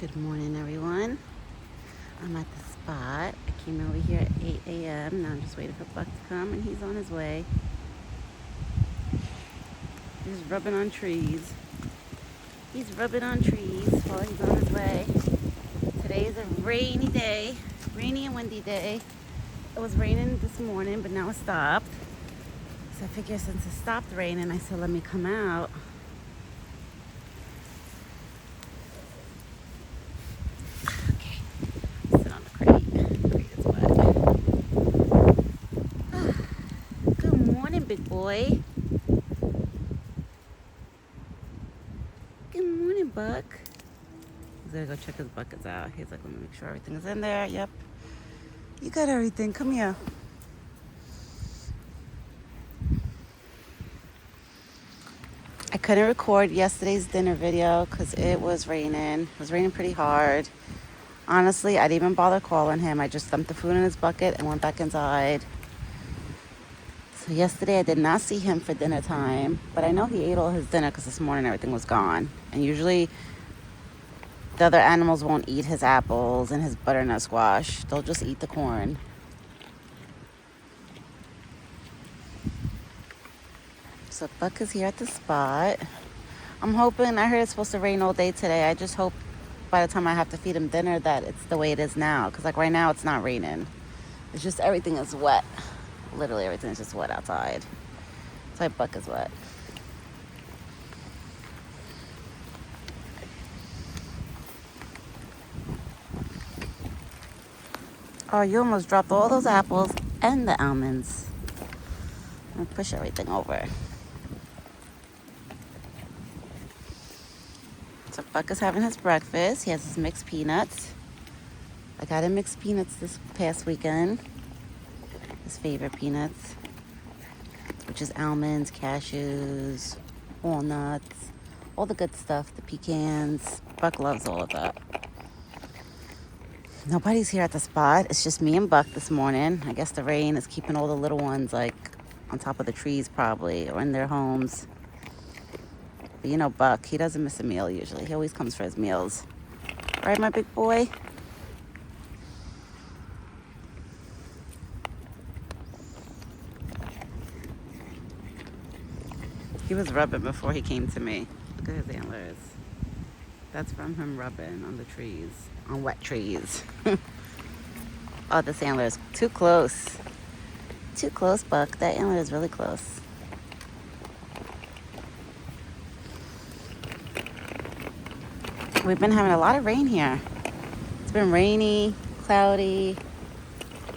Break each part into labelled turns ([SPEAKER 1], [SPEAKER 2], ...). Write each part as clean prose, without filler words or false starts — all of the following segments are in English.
[SPEAKER 1] Good morning, everyone. I'm at the spot. I came over here at 8 a.m. Now I'm just waiting for Buck to come, and he's on his way. He's rubbing on trees. He's rubbing on trees while he's on his way. Today is a rainy day, rainy and windy day. It was raining this morning, but now it stopped. So I figure since it stopped raining, I said, let me come out. Okay, sit on the crate. The crate is wet. Good morning, big boy. Good morning, Buck. He's gonna go check his buckets out. He's like, let me make sure everything is in there. Yep. You got everything. Come here. I couldn't record yesterday's dinner video because it was raining. It was raining pretty hard. Honestly, I didn't even bother calling him. I just dumped the food in his bucket and went back inside. So yesterday I did not see him for dinner time, but I know he ate all his dinner because this morning everything was gone. And usually the other animals won't eat his apples and his butternut squash. They'll just eat the corn. So Buck is here at the spot. I'm hoping, I heard it's supposed to rain all day today. I just hope by the time I have to feed him dinner that it's the way it is now. Because like right now it's not raining. It's just everything is wet. Literally everything is just wet outside. It's like Buck is wet. Oh, you almost dropped all those apples and the almonds. I'm gonna push everything over. So Buck is having his breakfast. He has his mixed peanuts. I got him mixed peanuts this past weekend. His favorite peanuts, which is almonds, cashews, walnuts, all the good stuff, the pecans. Buck loves all of that. Nobody's here at the spot. It's just me and Buck this morning. I guess the rain is keeping all the little ones like on top of the trees probably or in their homes. But you know Buck, he doesn't miss a meal usually. He always comes for his meals. Right, my big boy? He was rubbing before he came to me. Look at his antlers. That's from him rubbing on the trees, on wet trees. Oh, this antler is too close. Too close, Buck. That antler is really close. We've been having a lot of rain here. It's been rainy, cloudy.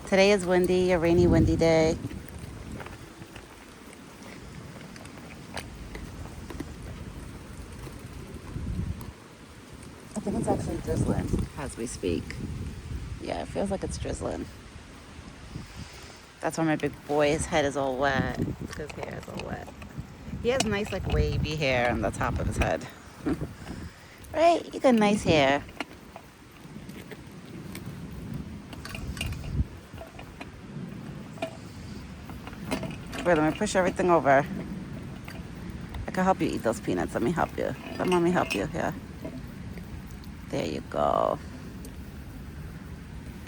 [SPEAKER 1] Today is windy, a rainy, windy day. I think it's actually drizzling as we speak. Yeah, it feels like it's drizzling. That's why my big boy's head is all wet. His hair is all wet. He has nice, like, wavy hair on the top of his head. Right? You got nice hair. Wait, let me push everything over. I can help you eat those peanuts. Let me help you. Let mommy help you here. There you go.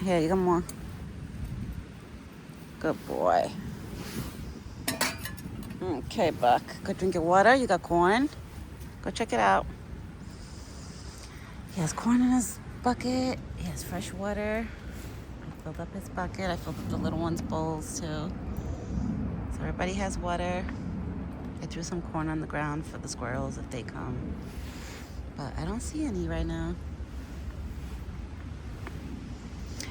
[SPEAKER 1] Here, you got more. Good boy. Okay, Buck. Go drink your water. You got corn. Go check it out. He has corn in his bucket. He has fresh water. I filled up his bucket. I filled up the little ones' bowls too. So everybody has water. I threw some corn on the ground for the squirrels if they come. But I don't see any right now.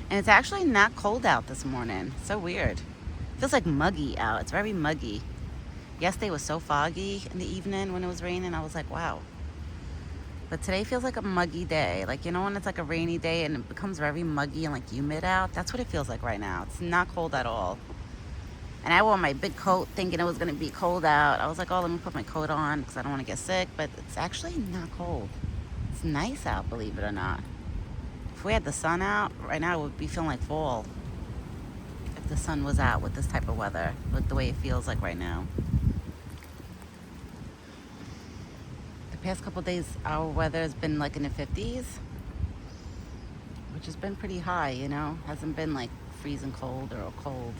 [SPEAKER 1] And it's actually not cold out this morning. So weird. It feels like muggy out. It's very muggy. Yesterday was so foggy in the evening when it was raining. I was like, wow. But today feels like a muggy day. Like, you know, when it's like a rainy day and it becomes very muggy and like humid out? That's what it feels like right now. It's not cold at all. And I wore my big coat thinking it was going to be cold out. I was like, oh, let me put my coat on because I don't want to get sick. But it's actually not cold. It's nice out, believe it or not. If we had the sun out, right now it would be feeling like fall. If the sun was out with this type of weather, with the way it feels like right now. The past couple of days, our weather has been like in the 50s. which has been pretty high, you know. Hasn't been like freezing cold or cold.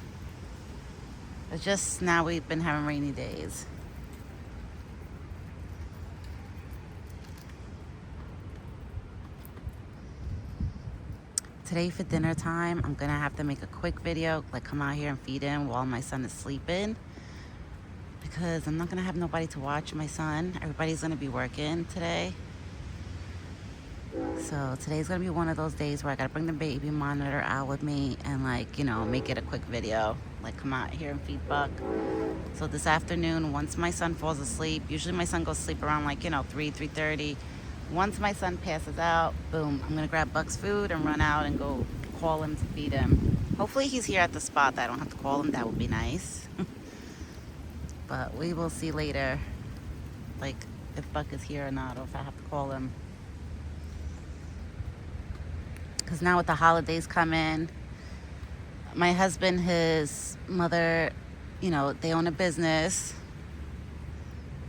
[SPEAKER 1] It's just now we've been having rainy days. Today for dinner time, I'm gonna have to make a quick video, like come out here and feed him while my son is sleeping, because I'm not gonna have nobody to watch my son. Everybody's gonna be working today. So today's gonna be one of those days where I gotta bring the baby monitor out with me and, like, you know, make it a quick video, like come out here and feed Buck. So this afternoon, once my son falls asleep, usually my son goes to sleep around, like, you know, 3:30. Once my son passes out, boom, I'm gonna grab Buck's food and run out and go call him to feed him. Hopefully he's here at the spot that I don't have to call him. That would be nice. But we will see later, like, if Buck is here or not, or if I have to call him. Because now with the holidays coming, my husband, his mother, you know, they own a business.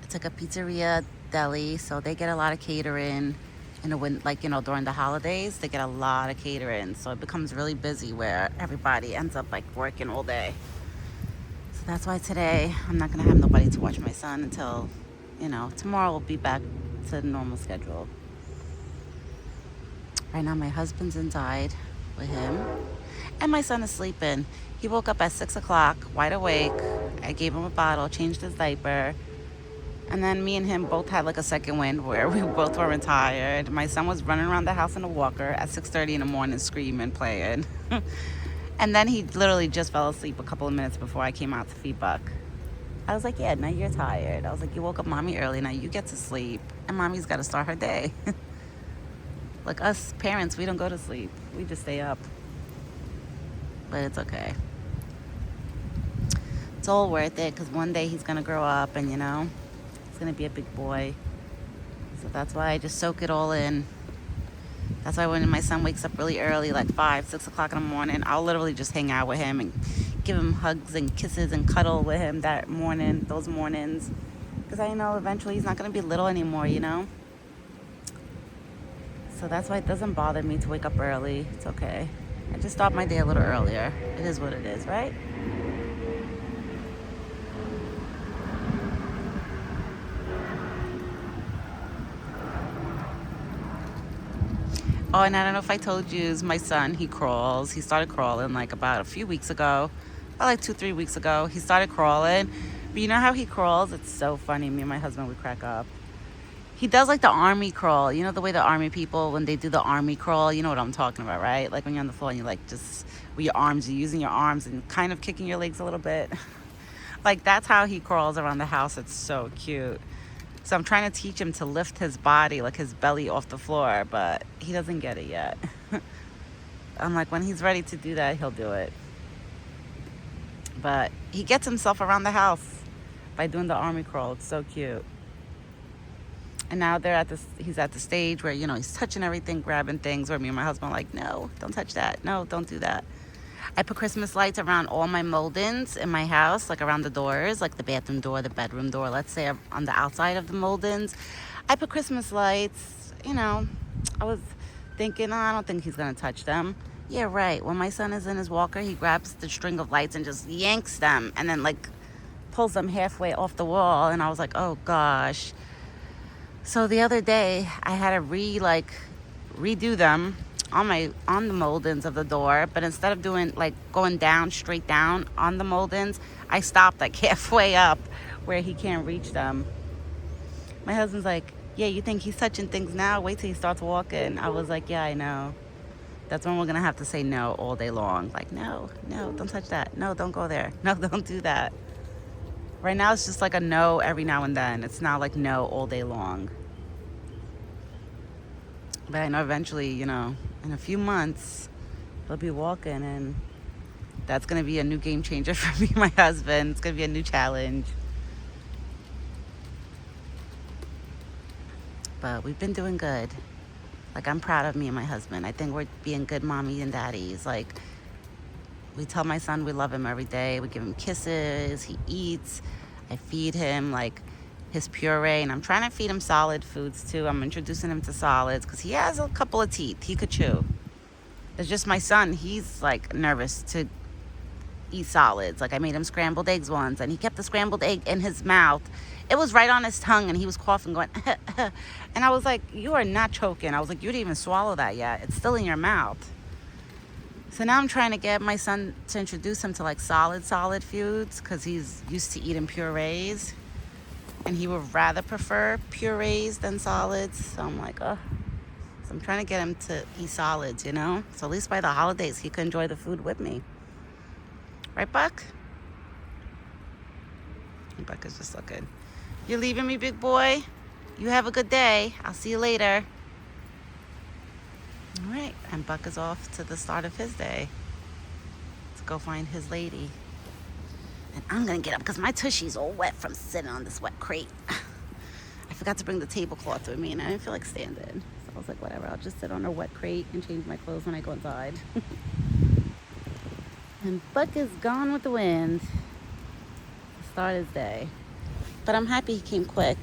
[SPEAKER 1] It's like a pizzeria deli, so they get a lot of catering. And when, like, you know, during the holidays, they get a lot of catering. So it becomes really busy where everybody ends up, like, working all day. So that's why today I'm not going to have nobody to watch my son until, you know, tomorrow we'll be back to the normal schedule. Right now my husband's inside with him and my son is sleeping. He woke up at 6 o'clock, wide awake. I gave him a bottle, changed his diaper, and then me and him both had like a second wind where we both weren't tired. My son was running around the house in a walker at 6:30 in the morning, screaming, playing. And then he literally just fell asleep a couple of minutes before I came out to feed Buck. I was like, yeah, now you're tired. I was like, you woke up mommy early, now you get to sleep, and mommy's got to start her day. Like us parents, we don't go to sleep. We just stay up. But it's okay. It's all worth it, because one day he's going to grow up and, you know, he's going to be a big boy. So that's why I just soak it all in. That's why when my son wakes up really early, like 5, 6 o'clock in the morning, I'll literally just hang out with him and give him hugs and kisses and cuddle with him that morning, those mornings. Because I know eventually he's not going to be little anymore, you know? So that's why it doesn't bother me to wake up early. It's okay. I just start my day a little earlier. It is what it is, right? Oh, and I don't know if I told you, my son, he crawls. He started crawling like about a few weeks ago. About like 2-3 weeks ago. He started crawling. But you know how he crawls? It's so funny. Me and my husband, we crack up. He does like the army crawl. You know the way the army people, when they do the army crawl, you know what I'm talking about, right? Like when you're on the floor and you're like just with your arms, you're using your arms and kind of kicking your legs a little bit. Like that's how he crawls around the house. It's so cute. So I'm trying to teach him to lift his body, like his belly off the floor, but he doesn't get it yet. I'm like, when he's ready to do that, he'll do it. But he gets himself around the house by doing the army crawl. It's so cute. And now he's at the stage where, you know, he's touching everything, grabbing things, where me and my husband are like, no, don't touch that. No, don't do that. I put Christmas lights around all my moldings in my house, like around the doors, like the bathroom door, the bedroom door, let's say on the outside of the moldings. I put Christmas lights, you know. I was thinking, oh, I don't think he's going to touch them. Yeah, right. When my son is in his walker, he grabs the string of lights and just yanks them and then, like, pulls them halfway off the wall. And I was like, oh, gosh. So the other day, I had to redo them on the moldings of the door, but instead of doing like going down straight down on the moldings, I stopped like halfway up where he can't reach them. My husband's like, yeah, you think he's touching things now? Wait till he starts walking. I was like, yeah, I know. That's when we're gonna have to say no all day long. Like, no, don't touch that. No, don't go there. No, don't do that. Right now it's just like a no every now and then. It's not like no all day long. But I know eventually, you know, in a few months, he'll be walking, and that's going to be a new game changer for me and my husband. It's going to be a new challenge. But we've been doing good. Like, I'm proud of me and my husband. I think we're being good mommies and daddies. Like, we tell my son we love him every day. We give him kisses. He eats. I feed him, like, his puree, and I'm trying to feed him solid foods too. I'm introducing him to solids because he has a couple of teeth he could chew. It's just my son. He's like nervous to eat solids. Like I made him scrambled eggs once, and he kept the scrambled egg in his mouth. It was right on his tongue, and he was coughing, going, and I was like, "You are not choking." I was like, "You didn't even swallow that yet. It's still in your mouth." So now I'm trying to get my son to introduce him to like solid foods, because he's used to eating purees, and he would rather prefer purees than solids. So I'm like, oh. So I'm trying to get him to eat solids, you know? So at least by the holidays, he could enjoy the food with me. Right, Buck? Buck is just looking. You're leaving me, big boy? You have a good day. I'll see you later. All right. And Buck is off to the start of his day to go find his lady. And I'm going to get up because my tushy's all wet from sitting on this wet crate. I forgot to bring the tablecloth with me, and I didn't feel like standing. So I was like, whatever, I'll just sit on a wet crate and change my clothes when I go inside. And Buck is gone with the wind to start his day. But I'm happy he came quick.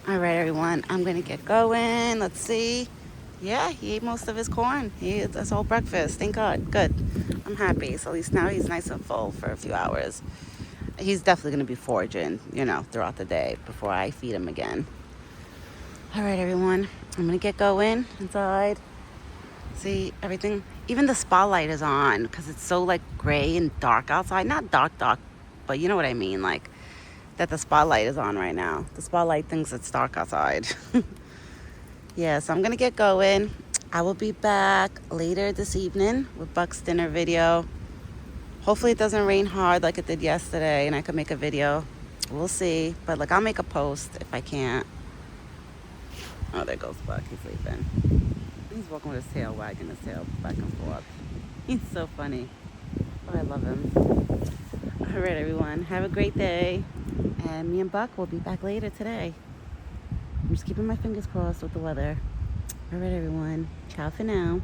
[SPEAKER 1] All right, everyone, I'm going to get going. Let's see. Yeah, he ate most of his corn. He ate his whole breakfast. Thank God. Good. I'm happy. So at least now he's nice and full for a few hours. He's definitely going to be foraging, you know, throughout the day before I feed him again. All right, everyone. I'm going to get going inside. See, everything, even the spotlight is on because it's so, like, gray and dark outside. Not dark, but you know what I mean, like, that the spotlight is on right now. The spotlight thinks it's dark outside. Yeah, so I'm going to get going. I will be back later this evening with Buck's dinner video. Hopefully it doesn't rain hard like it did yesterday and I can make a video. We'll see. But, like, I'll make a post if I can't. Oh, there goes Buck. He's sleeping. He's walking with his tail, wagging his tail back and forth. He's so funny. Oh, I love him. All right, everyone. Have a great day. And me and Buck will be back later today. I'm just keeping my fingers crossed with the weather. All right, everyone. Ciao for now.